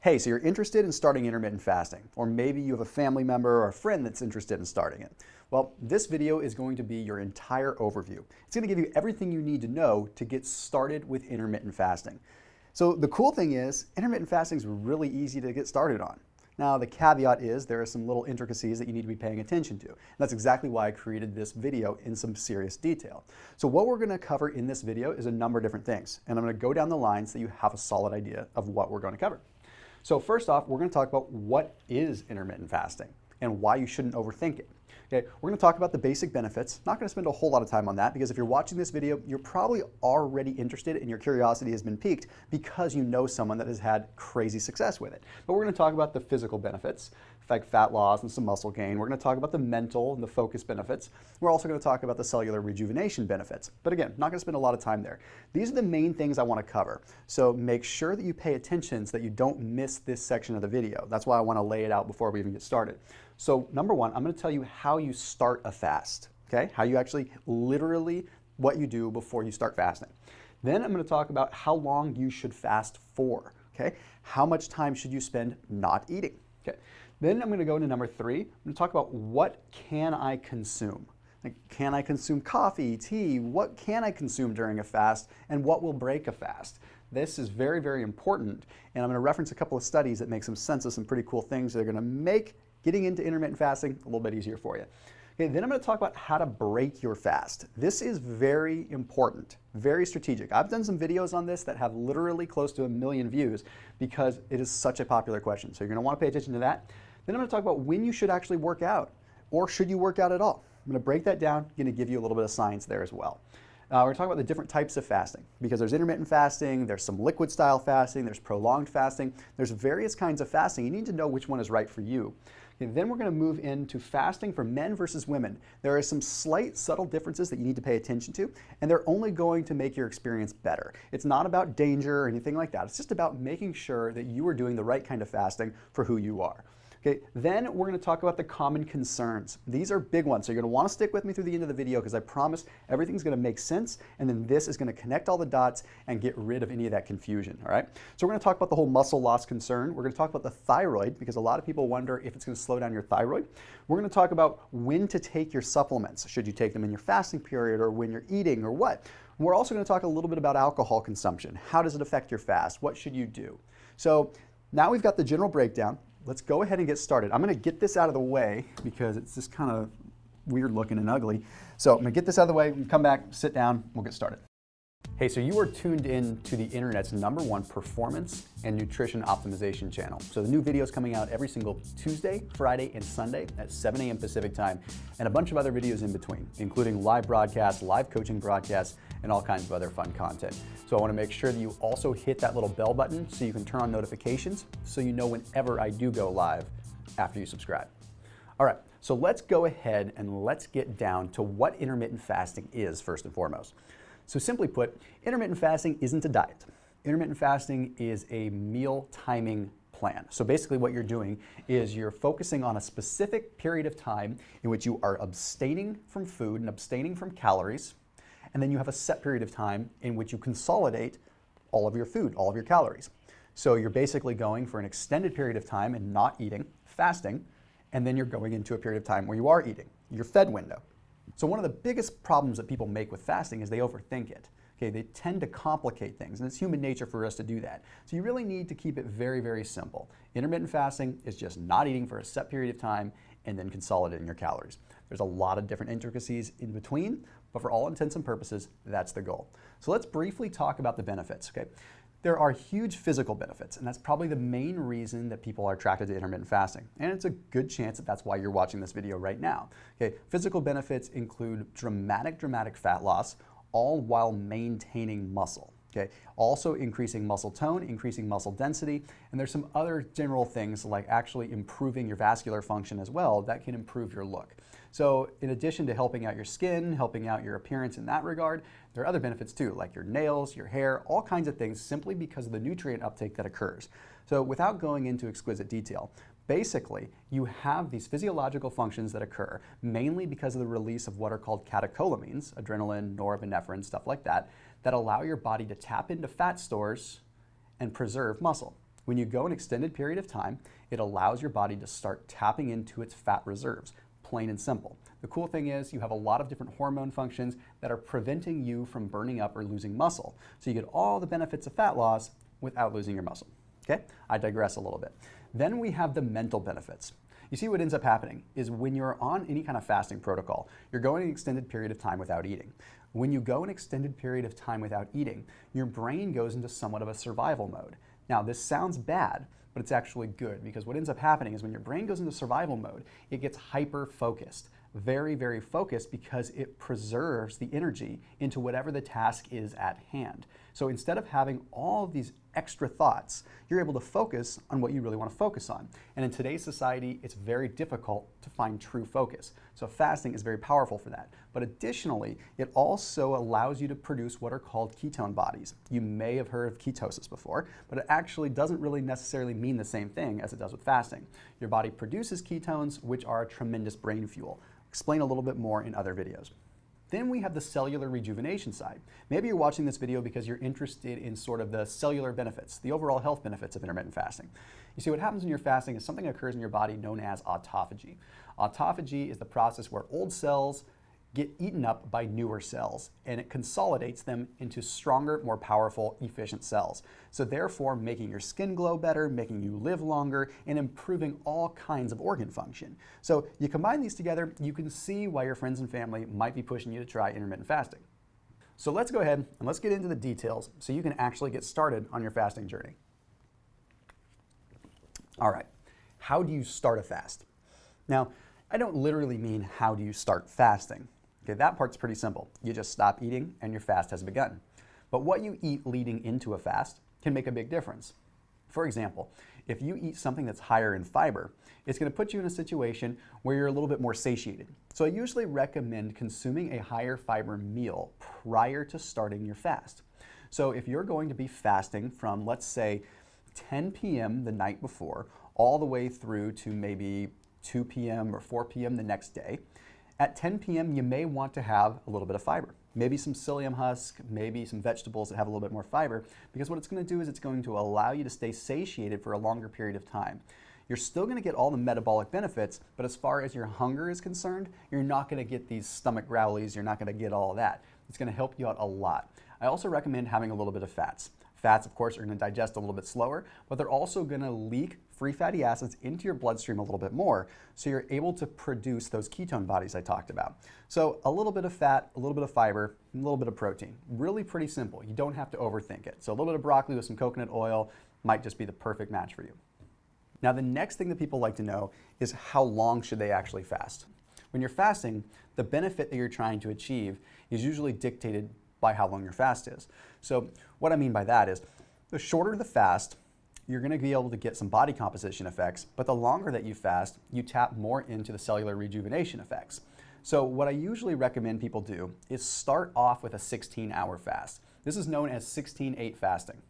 Hey, so you're interested in starting intermittent fasting, or maybe you have a family member or a friend that's interested in starting it. Well, this video is going to be your entire overview. It's going to give you everything you need to know to get started with intermittent fasting. So the cool thing is, intermittent fasting is really easy to get started on. Now, the caveat is there are some little intricacies that you need to be paying attention to. And that's exactly why I created this video in some serious detail. So what we're going to cover in this video is a number of different things. And I'm going to go down the line so you have a solid idea of what we're going to cover. So first off, we're going to talk about what is intermittent fasting and why you shouldn't overthink it. Okay, we're going to talk about the basic benefits. Not going to spend a whole lot of time on that because if you're watching this video, you're probably already interested and your curiosity has been piqued because you know someone that has had crazy success with it. But we're going to talk about the physical benefits, like fat loss and some muscle gain. We're going to talk about the mental and the focus benefits. We're also going to talk about the cellular rejuvenation benefits. But again, not going to spend a lot of time there. These are the main things I want to cover. So make sure that you pay attention so that you don't miss this section of the video. That's why I want to lay it out before we even get started. So number one, I'm going to tell you how you start a fast, okay? How you actually literally what you do before you start fasting. Then I'm going to talk about how long you should fast for, okay? How much time should you spend not eating, okay? Then I'm going to go into number three. I'm going to talk about what can I consume. Like, can I consume coffee, tea? What can I consume during a fast and what will break a fast? This is very, very important. And I'm going to reference a couple of studies that make some sense of some pretty cool things that are going to make getting into intermittent fasting a little bit easier for you. Okay, then I'm going to talk about how to break your fast. This is very important, very strategic. I've done some videos on this that have literally close to 1 million views because it is such a popular question. So you're going to want to pay attention to that. Then I'm going to talk about when you should actually work out, or should you work out at all. I'm going to break that down. I'm going to give you a little bit of science there as well. We're going to talk about the different types of fasting because there's intermittent fasting, there's some liquid style fasting, there's prolonged fasting, there's various kinds of fasting. You need to know which one is right for you. Okay, then we're going to move into fasting for men versus women. There are some slight subtle differences that you need to pay attention to, and they're only going to make your experience better. It's not about danger or anything like that. It's just about making sure that you are doing the right kind of fasting for who you are. Okay, then we're going to talk about the common concerns. These are big ones, so you're going to want to stick with me through the end of the video because I promise everything's going to make sense, and then this is going to connect all the dots and get rid of any of that confusion, all right? So we're going to talk about the whole muscle loss concern. We're going to talk about the thyroid because a lot of people wonder if it's going to slow down your thyroid. We're going to talk about when to take your supplements. Should you take them in your fasting period or when you're eating or what? We're also going to talk a little bit about alcohol consumption. How does it affect your fast? What should you do? So now we've got the general breakdown. Let's go ahead and get started. I'm going to get this out of the way because it's just kind of weird looking and ugly. So I'm going to get this out of the way, come back, sit down, we'll get started. Hey, so you are tuned in to the internet's #1 performance and nutrition optimization channel. So the new videos coming out every single Tuesday, Friday, and Sunday at 7 a.m. Pacific time, and a bunch of other videos in between, including live broadcasts, live coaching broadcasts, and all kinds of other fun content. So I want to make sure that you also hit that little bell button so you can turn on notifications so you know whenever I do go live after you subscribe. All right, so let's go ahead and let's get down to what intermittent fasting is first and foremost. So simply put, intermittent fasting isn't a diet. Intermittent fasting is a meal timing plan. So basically what you're doing is you're focusing on a specific period of time in which you are abstaining from food and abstaining from calories, and then you have a set period of time in which you consolidate all of your food, all of your calories. So you're basically going for an extended period of time and not eating, fasting, and then you're going into a period of time where you are eating, your fed window. So one of the biggest problems that people make with fasting is they overthink it. Okay, they tend to complicate things, and it's human nature for us to do that. So you really need to keep it very, very simple. Intermittent fasting is just not eating for a set period of time and then consolidating your calories. There's a lot of different intricacies in between, but for all intents and purposes, that's the goal. So let's briefly talk about the benefits, okay? There are huge physical benefits, and that's probably the main reason that people are attracted to intermittent fasting. And it's a good chance that that's why you're watching this video right now. Okay, physical benefits include dramatic fat loss, all while maintaining muscle. Okay, also increasing muscle tone, increasing muscle density, and there's some other general things like actually improving your vascular function as well that can improve your look. So in addition to helping out your skin, helping out your appearance in that regard, there are other benefits too, like your nails, your hair, all kinds of things simply because of the nutrient uptake that occurs. So without going into exquisite detail, basically you have these physiological functions that occur mainly because of the release of what are called catecholamines, adrenaline, norepinephrine, stuff like that, that allow your body to tap into fat stores and preserve muscle. When you go an extended period of time, it allows your body to start tapping into its fat reserves, plain and simple. The cool thing is you have a lot of different hormone functions that are preventing you from burning up or losing muscle. So you get all the benefits of fat loss without losing your muscle. Okay, I digress a little bit. Then we have the mental benefits. You see what ends up happening is when you're on any kind of fasting protocol, you're going an extended period of time without eating. When you go an extended period of time without eating, your brain goes into somewhat of a survival mode. Now, this sounds bad, but it's actually good because what ends up happening is when your brain goes into survival mode, it gets hyper-focused. Very, very focused because it preserves the energy into whatever the task is at hand. So instead of having all of these extra thoughts, you're able to focus on what you really want to focus on. And in today's society, it's very difficult to find true focus. So fasting is very powerful for that. But additionally, it also allows you to produce what are called ketone bodies. You may have heard of ketosis before, but it actually doesn't really necessarily mean the same thing as it does with fasting. Your body produces ketones, which are a tremendous brain fuel. Explain a little bit more in other videos. Then we have the cellular rejuvenation side. Maybe you're watching this video because you're interested in sort of the cellular benefits, the overall health benefits of intermittent fasting. You see, what happens when you're fasting is something occurs in your body known as autophagy. Autophagy is the process where old cells get eaten up by newer cells, and it consolidates them into stronger, more powerful, efficient cells. So therefore, making your skin glow better, making you live longer, and improving all kinds of organ function. So you combine these together, you can see why your friends and family might be pushing you to try intermittent fasting. So let's go ahead and let's get into the details so you can actually get started on your fasting journey. All right, how do you start a fast? Now, I don't literally mean how do you start fasting. Okay, that part's pretty simple. You just stop eating and your fast has begun. But what you eat leading into a fast can make a big difference. For example, if you eat something that's higher in fiber, it's going to put you in a situation where you're a little bit more satiated. So I usually recommend consuming a higher fiber meal prior to starting your fast. So if you're going to be fasting from, let's say, 10 p.m. the night before, all the way through to maybe 2 p.m. or 4 p.m. the next day, at 10 p.m. you may want to have a little bit of fiber. Maybe some psyllium husk, maybe some vegetables that have a little bit more fiber, because what it's going to do is it's going to allow you to stay satiated for a longer period of time. You're still going to get all the metabolic benefits, but as far as your hunger is concerned, you're not going to get these stomach growlies, you're not going to get all of that. It's going to help you out a lot. I also recommend having a little bit of fats. Fats, of course, are going to digest a little bit slower, but they're also going to leak free fatty acids into your bloodstream a little bit more, so you're able to produce those ketone bodies I talked about. So a little bit of fat, a little bit of fiber, and a little bit of protein. Really pretty simple. You don't have to overthink it. So a little bit of broccoli with some coconut oil might just be the perfect match for you. Now, the next thing that people like to know is how long should they actually fast? When you're fasting, the benefit that you're trying to achieve is usually dictated by how long your fast is. So what I mean by that is the shorter the fast, you're going to be able to get some body composition effects, but the longer that you fast, you tap more into the cellular rejuvenation effects. So what I usually recommend people do is start off with a 16-hour fast. This is known as 16-8 fasting.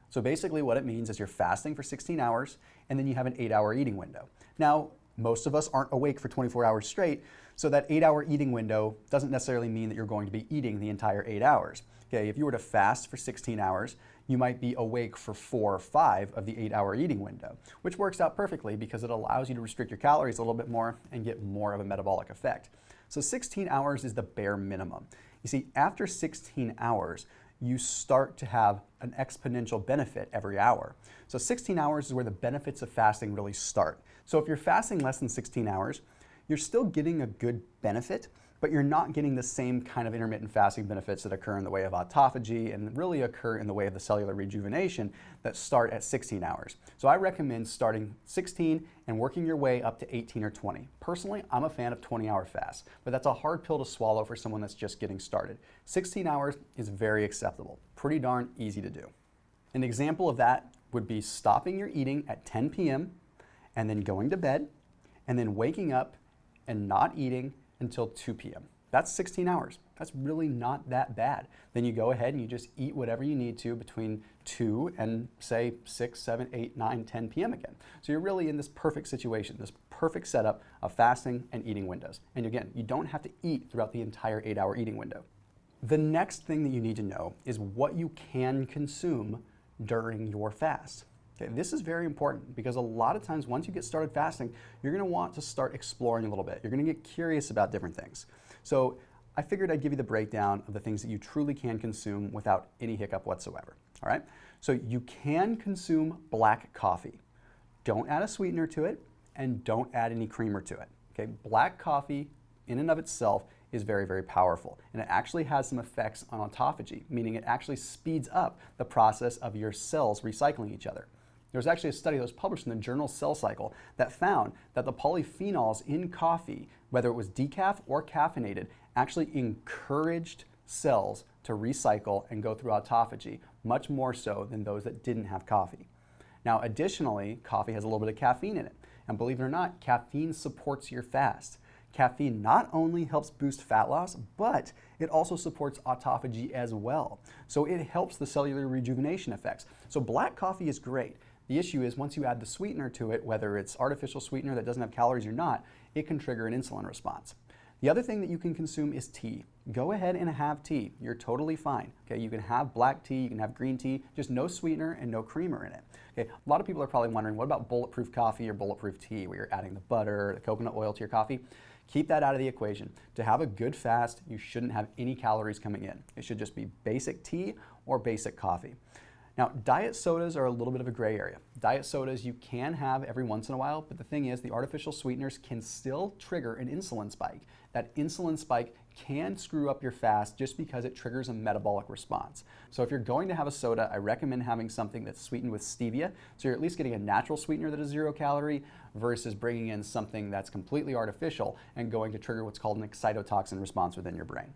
So basically what it means is you're fasting for 16 hours and then you have an 8-hour eating window. Now, most of us aren't awake for 24 hours straight, so that 8-hour eating window doesn't necessarily mean that you're going to be eating the entire 8 hours. Okay, if you were to fast for 16 hours, you might be awake for 4 or 5 of the 8-hour eating window, which works out perfectly because it allows you to restrict your calories a little bit more and get more of a metabolic effect. So 16 hours is the bare minimum. You see, after 16 hours, you start to have an exponential benefit every hour. So 16 hours is where the benefits of fasting really start. So if you're fasting less than 16 hours, you're still getting a good benefit, but you're not getting the same kind of intermittent fasting benefits that occur in the way of autophagy and really occur in the way of the cellular rejuvenation that start at 16 hours. So I recommend starting 16 and working your way up to 18 or 20. Personally, I'm a fan of 20-hour fasts, but that's a hard pill to swallow for someone that's just getting started. 16 hours is very acceptable, pretty darn easy to do. An example of that would be stopping your eating at 10 p.m. and then going to bed and then waking up and not eating until 2 p.m. That's 16 hours. That's really not that bad. Then you go ahead and you just eat whatever you need to between 2 and say 6, 7, 8, 9, 10 p.m. again. So you're really in this perfect situation, this perfect setup of fasting and eating windows. And again, you don't have to eat throughout the entire 8-hour eating window. The next thing that you need to know is what you can consume during your fast. Okay, this is very important because a lot of times once you get started fasting, you're going to want to start exploring a little bit. You're going to get curious about different things. So I figured I'd give you the breakdown of the things that you truly can consume without any hiccup whatsoever. All right, so you can consume black coffee. Don't add a sweetener to it and don't add any creamer to it. Okay, black coffee in and of itself is very, very powerful, and it actually has some effects on autophagy, meaning it actually speeds up the process of your cells recycling each other. There was actually a study that was published in the journal Cell Cycle that found that the polyphenols in coffee, whether it was decaf or caffeinated, actually encouraged cells to recycle and go through autophagy much more so than those that didn't have coffee. Now, additionally, coffee has a little bit of caffeine in it, and believe it or not, caffeine supports your fast. Caffeine not only helps boost fat loss, but it also supports autophagy as well. So it helps the cellular rejuvenation effects. So black coffee is great. The issue is once you add the sweetener to it, whether it's artificial sweetener that doesn't have calories or not, it can trigger an insulin response. The other thing that you can consume is tea. Go ahead and have tea. You're totally fine. Okay, you can have black tea, you can have green tea, just no sweetener and no creamer in it. Okay, a lot of people are probably wondering, what about bulletproof coffee or bulletproof tea where you're adding the butter, the coconut oil to your coffee? Keep that out of the equation. To have a good fast, you shouldn't have any calories coming in. It should just be basic tea or basic coffee. Now, diet sodas are a little bit of a gray area. Diet sodas you can have every once in a while, but the thing is the artificial sweeteners can still trigger an insulin spike. That insulin spike can screw up your fast just because it triggers a metabolic response. So if you're going to have a soda, I recommend having something that's sweetened with stevia, so you're at least getting a natural sweetener that is 0 calorie versus bringing in something that's completely artificial and going to trigger what's called an excitotoxin response within your brain.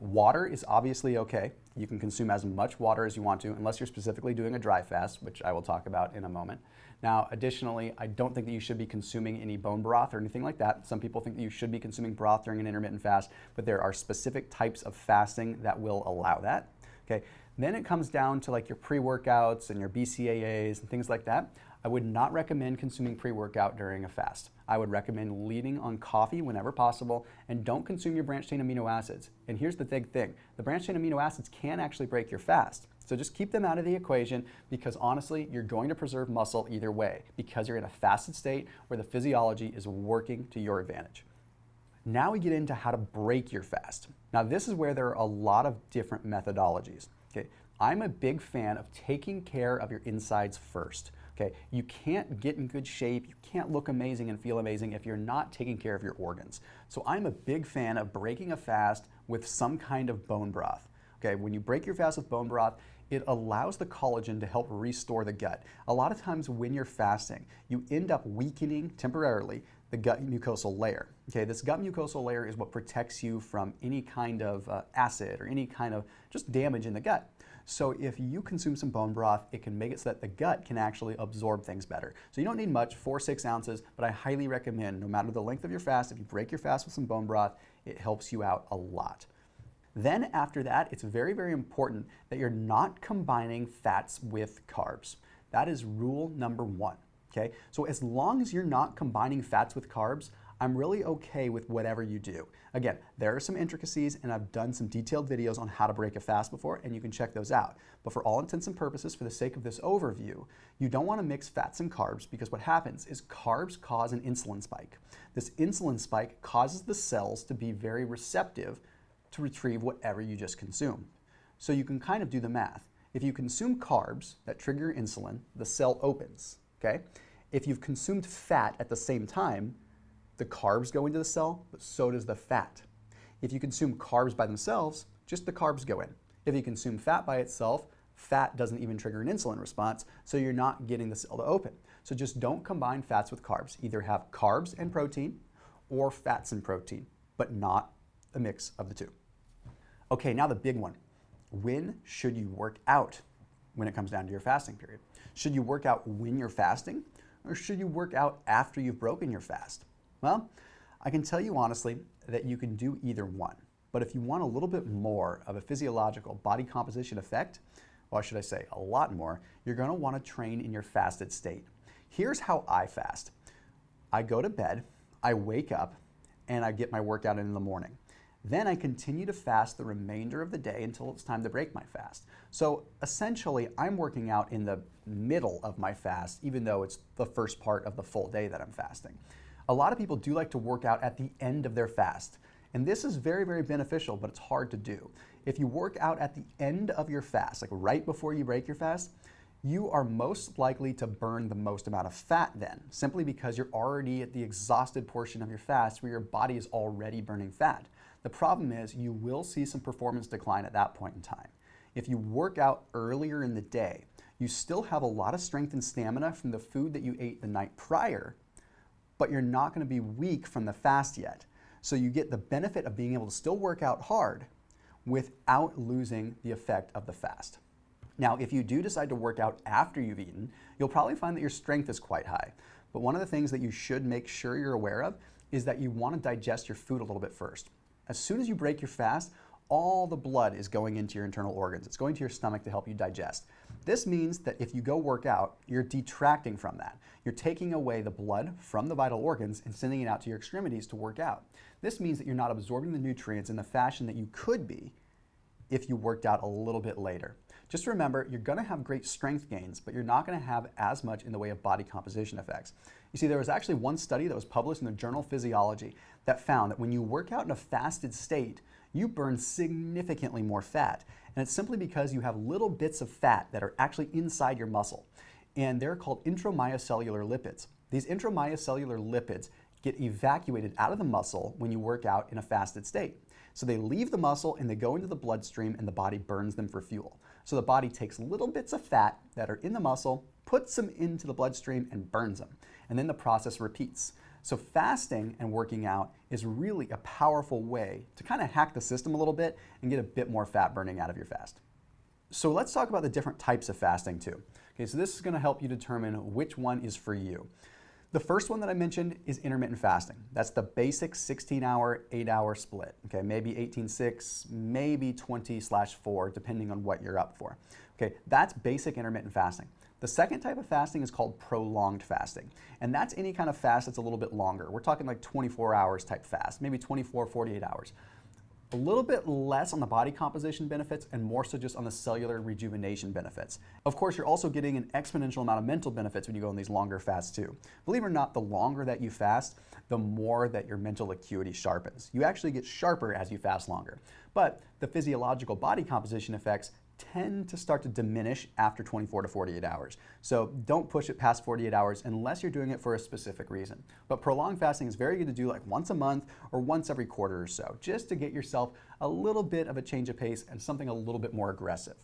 Water is obviously okay. You can consume as much water as you want to, unless you're specifically doing a dry fast, which I will talk about in a moment. Now, additionally, I don't think that you should be consuming any bone broth or anything like that. Some people think that you should be consuming broth during an intermittent fast, but there are specific types of fasting that will allow that. Okay. Then it comes down to like your pre-workouts and your BCAAs and things like that. I would not recommend consuming pre-workout during a fast. I would recommend leaning on coffee whenever possible, and don't consume your branched-chain amino acids. And here's the big thing. The branched-chain amino acids can actually break your fast. So just keep them out of the equation because honestly, you're going to preserve muscle either way because you're in a fasted state where the physiology is working to your advantage. Now we get into how to break your fast. Now this is where there are a lot of different methodologies. Okay, I'm a big fan of taking care of your insides first. Okay, you can't get in good shape, you can't look amazing and feel amazing if you're not taking care of your organs. So I'm a big fan of breaking a fast with some kind of bone broth. Okay, when you break your fast with bone broth, it allows the collagen to help restore the gut. A lot of times when you're fasting, you end up weakening temporarily the gut mucosal layer. Okay, this gut mucosal layer is what protects you from any kind of acid or any kind of just damage in the gut. So if you consume some bone broth, it can make it so that the gut can actually absorb things better. So you don't need much, 4-6 ounces, but I highly recommend, no matter the length of your fast, if you break your fast with some bone broth, it helps you out a lot. Then after that, it's very, very important that you're not combining fats with carbs. That is rule number 1, okay? So as long as you're not combining fats with carbs, I'm really okay with whatever you do. Again, there are some intricacies and I've done some detailed videos on how to break a fast before and you can check those out. But for all intents and purposes, for the sake of this overview, you don't want to mix fats and carbs because what happens is carbs cause an insulin spike. This insulin spike causes the cells to be very receptive to retrieve whatever you just consumed. So you can kind of do the math. If you consume carbs that trigger insulin, the cell opens, okay? If you've consumed fat at the same time, the carbs go into the cell, but so does the fat. If you consume carbs by themselves, just the carbs go in. If you consume fat by itself, fat doesn't even trigger an insulin response, so you're not getting the cell to open. So just don't combine fats with carbs. Either have carbs and protein or fats and protein, but not a mix of the two. Okay, now the big one. When should you work out when it comes down to your fasting period? Should you work out when you're fasting, or should you work out after you've broken your fast? Well, I can tell you honestly that you can do either one. But if you want a little bit more of a physiological body composition effect, or should I say a lot more, you're going to want to train in your fasted state. Here's how I fast. I go to bed, I wake up, and I get my workout in the morning. Then I continue to fast the remainder of the day until it's time to break my fast. So essentially, I'm working out in the middle of my fast, even though it's the first part of the full day that I'm fasting. A lot of people do like to work out at the end of their fast. And this is very, very beneficial, but it's hard to do. If you work out at the end of your fast, like right before you break your fast, you are most likely to burn the most amount of fat then, simply because you're already at the exhausted portion of your fast where your body is already burning fat. The problem is you will see some performance decline at that point in time. If you work out earlier in the day, you still have a lot of strength and stamina from the food that you ate the night prior, but you're not going to be weak from the fast yet. So you get the benefit of being able to still work out hard without losing the effect of the fast. Now, if you do decide to work out after you've eaten, you'll probably find that your strength is quite high. But one of the things that you should make sure you're aware of is that you want to digest your food a little bit first. As soon as you break your fast, all the blood is going into your internal organs. It's going to your stomach to help you digest. This means that if you go work out, you're detracting from that. You're taking away the blood from the vital organs and sending it out to your extremities to work out. This means that you're not absorbing the nutrients in the fashion that you could be if you worked out a little bit later. Just remember, you're going to have great strength gains, but you're not going to have as much in the way of body composition effects. You see, there was actually one study that was published in the journal Physiology that found that when you work out in a fasted state, you burn significantly more fat. And it's simply because you have little bits of fat that are actually inside your muscle. And they're called intramyocellular lipids. These intramyocellular lipids get evacuated out of the muscle when you work out in a fasted state. So they leave the muscle and they go into the bloodstream and the body burns them for fuel. So the body takes little bits of fat that are in the muscle, puts them into the bloodstream and burns them. And then the process repeats. So fasting and working out is really a powerful way to kind of hack the system a little bit and get a bit more fat burning out of your fast. So let's talk about the different types of fasting too. Okay, so this is going to help you determine which one is for you. The first one that I mentioned is intermittent fasting. That's the basic 16-hour, 8-hour split. Okay, maybe 18-6, maybe 20/4, depending on what you're up for. Okay, that's basic intermittent fasting. The second type of fasting is called prolonged fasting. And that's any kind of fast that's a little bit longer. We're talking like 24 hours type fast, maybe 24, 48 hours. A little bit less on the body composition benefits and more so just on the cellular rejuvenation benefits. Of course, you're also getting an exponential amount of mental benefits when you go on these longer fasts too. Believe it or not, the longer that you fast, the more that your mental acuity sharpens. You actually get sharper as you fast longer. But the physiological body composition effects tend to start to diminish after 24 to 48 hours. So don't push it past 48 hours unless you're doing it for a specific reason. But prolonged fasting is very good to do like once a month or once every quarter or so, just to get yourself a little bit of a change of pace and something a little bit more aggressive.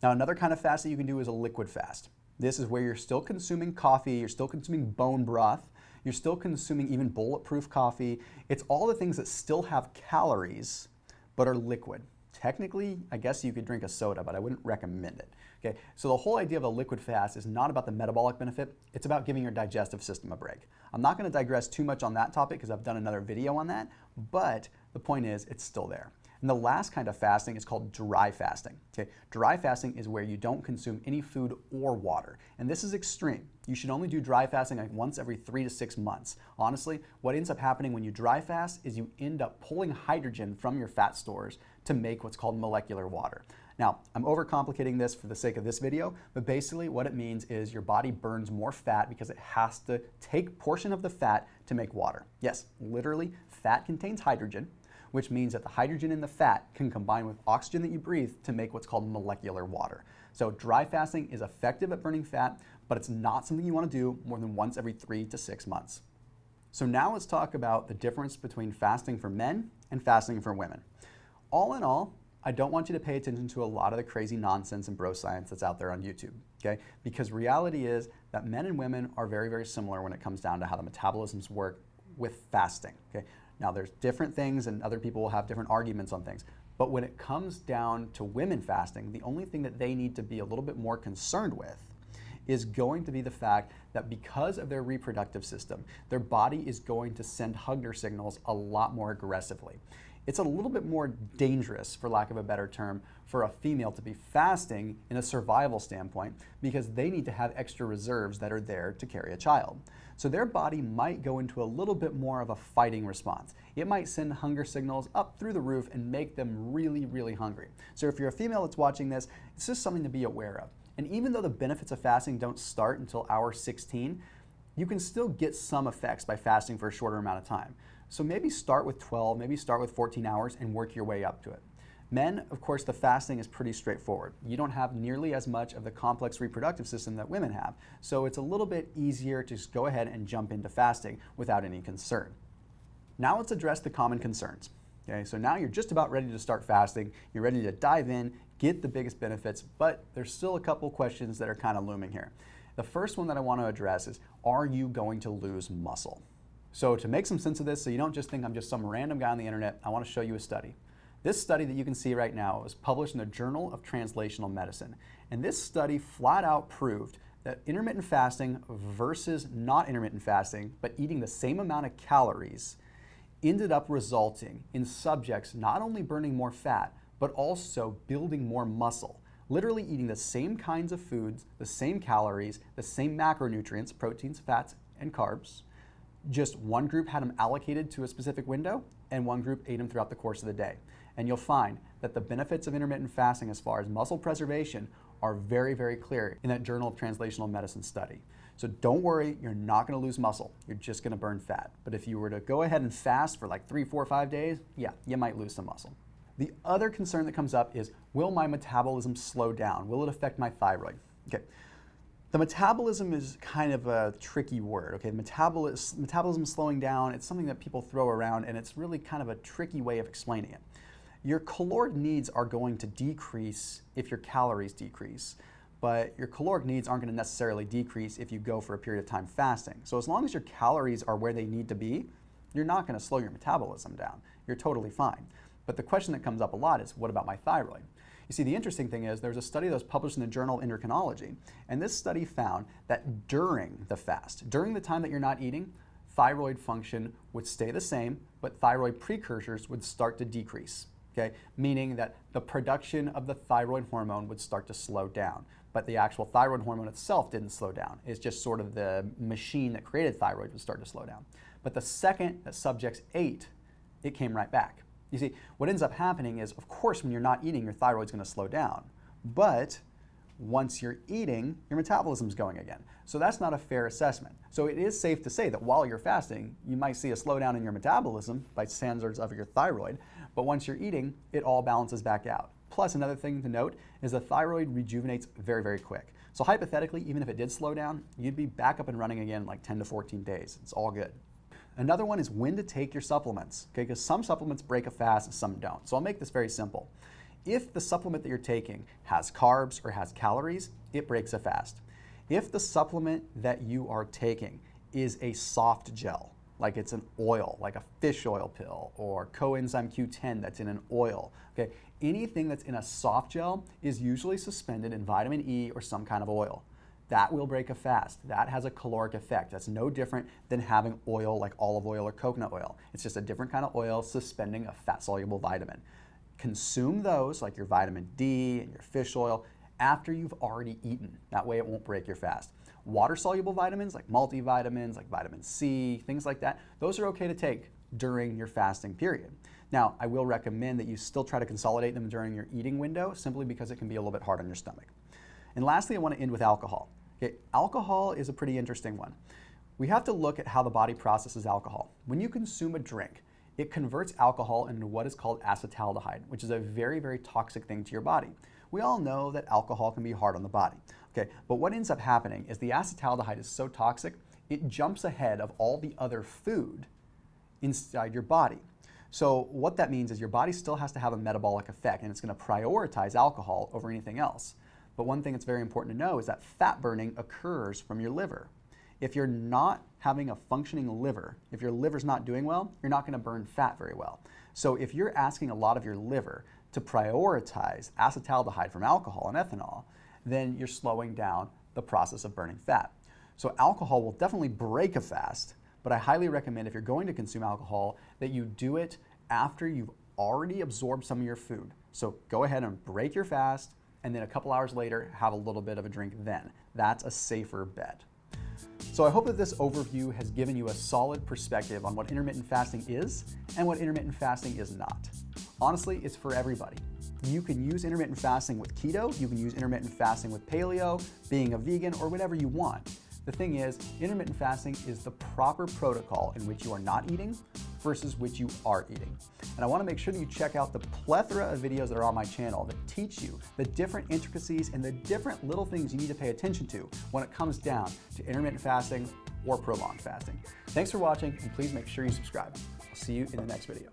Now, another kind of fast that you can do is a liquid fast. This is where you're still consuming coffee, you're still consuming bone broth, you're still consuming even bulletproof coffee. It's all the things that still have calories but are liquid. Technically, I guess you could drink a soda, but I wouldn't recommend it. Okay, so the whole idea of a liquid fast is not about the metabolic benefit, it's about giving your digestive system a break. I'm not going to digress too much on that topic because I've done another video on that, but the point is it's still there. And the last kind of fasting is called dry fasting. Okay, dry fasting is where you don't consume any food or water. And this is extreme. You should only do dry fasting like once every 3 to 6 months. Honestly, what ends up happening when you dry fast is you end up pulling hydrogen from your fat stores to make what's called molecular water. Now, I'm overcomplicating this for the sake of this video, but basically what it means is your body burns more fat because it has to take a portion of the fat to make water. Yes, literally, fat contains hydrogen, which means that the hydrogen in the fat can combine with oxygen that you breathe to make what's called molecular water. So dry fasting is effective at burning fat, but it's not something you want to do more than once every 3 to 6 months. So now let's talk about the difference between fasting for men and fasting for women. All in all, I don't want you to pay attention to a lot of the crazy nonsense and bro science that's out there on YouTube, okay? Because reality is that men and women are very, very similar when it comes down to how the metabolisms work with fasting, okay? Now there's different things and other people will have different arguments on things, but when it comes down to women fasting, the only thing that they need to be a little bit more concerned with is going to be the fact that because of their reproductive system, their body is going to send hunger signals a lot more aggressively. It's a little bit more dangerous, for lack of a better term, for a female to be fasting in a survival standpoint because they need to have extra reserves that are there to carry a child. So their body might go into a little bit more of a fighting response. It might send hunger signals up through the roof and make them really, really hungry. So if you're a female that's watching this, it's just something to be aware of. And even though the benefits of fasting don't start until hour 16, you can still get some effects by fasting for a shorter amount of time. So maybe start with 12, maybe start with 14 hours and work your way up to it. Men, of course, the fasting is pretty straightforward. You don't have nearly as much of the complex reproductive system that women have. So it's a little bit easier to just go ahead and jump into fasting without any concern. Now let's address the common concerns. Okay, so now you're just about ready to start fasting. You're ready to dive in, get the biggest benefits, but there's still a couple questions that are kind of looming here. The first one that I want to address is, are you going to lose muscle? So to make some sense of this, so you don't just think I'm just some random guy on the internet, I want to show you a study. This study that you can see right now was published in the Journal of Translational Medicine. And this study flat out proved that intermittent fasting versus not intermittent fasting, but eating the same amount of calories, ended up resulting in subjects not only burning more fat, but also building more muscle. Literally eating the same kinds of foods, the same calories, the same macronutrients, proteins, fats, and carbs. Just one group had them allocated to a specific window, and one group ate them throughout the course of the day. And you'll find that the benefits of intermittent fasting as far as muscle preservation are very, very clear in that Journal of Translational Medicine study. So don't worry, you're not going to lose muscle. You're just going to burn fat. But if you were to go ahead and fast for like 3, 4, 5 days, yeah, you might lose some muscle. The other concern that comes up is, will my metabolism slow down? Will it affect my thyroid? Okay. The metabolism is kind of a tricky word, okay? Metabolism slowing down, it's something that people throw around, and it's really kind of a tricky way of explaining it. Your caloric needs are going to decrease if your calories decrease, but your caloric needs aren't going to necessarily decrease if you go for a period of time fasting. So as long as your calories are where they need to be, you're not going to slow your metabolism down. You're totally fine. But the question that comes up a lot is, what about my thyroid? You see, the interesting thing is there's a study that was published in the journal Endocrinology, and this study found that during the fast, during the time that you're not eating, thyroid function would stay the same, but thyroid precursors would start to decrease, okay? Meaning that the production of the thyroid hormone would start to slow down, but the actual thyroid hormone itself didn't slow down. It's just sort of the machine that created thyroid would start to slow down. But the second that subjects ate, it came right back. You see, what ends up happening is, of course, when you're not eating, your thyroid's going to slow down. But once you're eating, your metabolism's going again. So that's not a fair assessment. So it is safe to say that while you're fasting, you might see a slowdown in your metabolism by standards of your thyroid. But once you're eating, it all balances back out. Plus, another thing to note is the thyroid rejuvenates very, very quick. So hypothetically, even if it did slow down, you'd be back up and running again in like 10 to 14 days. It's all good. Another one is when to take your supplements, okay? Because some supplements break a fast and some don't. So I'll make this very simple. If the supplement that you're taking has carbs or has calories, it breaks a fast. If the supplement that you are taking is a soft gel, like it's an oil, like a fish oil pill, or coenzyme Q10 that's in an oil, okay? Anything that's in a soft gel is usually suspended in vitamin E or some kind of oil. That will break a fast. That has a caloric effect. That's no different than having oil like olive oil or coconut oil. It's just a different kind of oil suspending a fat-soluble vitamin. Consume those, like your vitamin D and your fish oil, after you've already eaten. That way it won't break your fast. Water-soluble vitamins, like multivitamins, like vitamin C, things like that, those are okay to take during your fasting period. Now, I will recommend that you still try to consolidate them during your eating window, simply because it can be a little bit hard on your stomach. And lastly, I want to end with alcohol. Okay, alcohol is a pretty interesting one. We have to look at how the body processes alcohol. When you consume a drink, it converts alcohol into what is called acetaldehyde, which is a very, very toxic thing to your body. We all know that alcohol can be hard on the body. Okay, but what ends up happening is the acetaldehyde is so toxic, it jumps ahead of all the other food inside your body. So what that means is your body still has to have a metabolic effect, and it's going to prioritize alcohol over anything else. But one thing that's very important to know is that fat burning occurs from your liver. If you're not having a functioning liver, if your liver's not doing well, you're not going to burn fat very well. So if you're asking a lot of your liver to prioritize acetaldehyde from alcohol and ethanol, then you're slowing down the process of burning fat. So alcohol will definitely break a fast, but I highly recommend if you're going to consume alcohol that you do it after you've already absorbed some of your food. So go ahead and break your fast, and then a couple hours later, have a little bit of a drink then. That's a safer bet. So I hope that this overview has given you a solid perspective on what intermittent fasting is and what intermittent fasting is not. Honestly, it's for everybody. You can use intermittent fasting with keto, you can use intermittent fasting with paleo, being a vegan, or whatever you want. The thing is, intermittent fasting is the proper protocol in which you are not eating versus which you are eating. And I want to make sure that you check out the plethora of videos that are on my channel that teach you the different intricacies and the different little things you need to pay attention to when it comes down to intermittent fasting or prolonged fasting. Thanks for watching, and please make sure you subscribe. I'll see you in the next video.